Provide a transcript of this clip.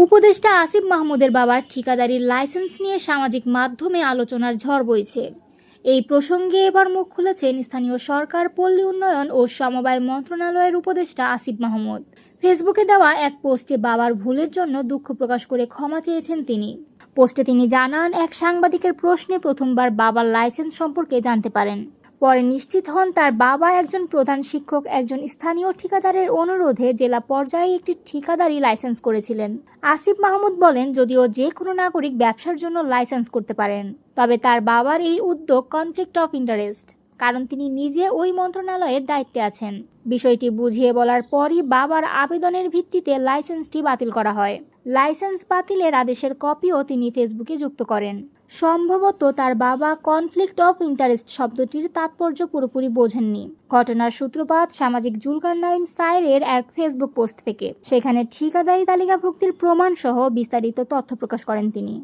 উপদেষ্টা আসিফ মাহমুদের বাবার ঠিকাদারির লাইসেন্স নিয়ে সামাজিক মাধ্যমে আলোচনার ঝড় বইছে। এই প্রসঙ্গে এবার মুখ খুলেছেন স্থানীয় সরকার, পল্লী উন্নয়ন ও সমবায় মন্ত্রণালয়ের উপদেষ্টা আসিফ মাহমুদ। ফেসবুকে দেওয়া এক পোস্টে বাবার ভুলের জন্য দুঃখ প্রকাশ করে ক্ষমা চেয়েছেন তিনি। পোস্টে তিনি জানান, এক সাংবাদিকের প্রশ্নে প্রথমবার বাবার লাইসেন্স সম্পর্কে জানতে পারেন। পরে নিশ্চিত হন তার বাবা একজন প্রধান শিক্ষক, একজন স্থানীয় ঠিকাদারের অনুরোধে জেলা পর্যায়ে একটি ঠিকাদারি লাইসেন্স করেছিলেন। আসিফ মাহমুদ বলেন, যদিও যে কোনো নাগরিক ব্যবসার জন্য লাইসেন্স করতে পারেন, তবে তার বাবার এই উদ্যোগ কনফ্লিক্ট অফ ইন্টারেস্ট, কারণ তিনি নিজে ওই মন্ত্রণালয়ের দায়িত্বে আছেন। বিষয়টি বুঝিয়ে বলার পরই বাবার আবেদনের ভিত্তিতে লাইসেন্সটি বাতিল করা হয়। লাইসেন্স বাতিলের আদেশের কপিও তিনি ফেসবুকে যুক্ত করেন। সম্ভবত তার বাবা কনফ্লিক্ট অফ ইন্টারেস্ট শব্দটির তাৎপর্য পুরোপুরি বোঝেননি। ঘটনার সূত্রপাত সামাজিক জুলকারনাইন সায়েরের এক ফেসবুক পোস্ট থেকে। সেখানে ঠিকাদারি তালিকাভুক্তির প্রমাণ সহ বিস্তারিত তথ্য প্রকাশ করেন তিনি।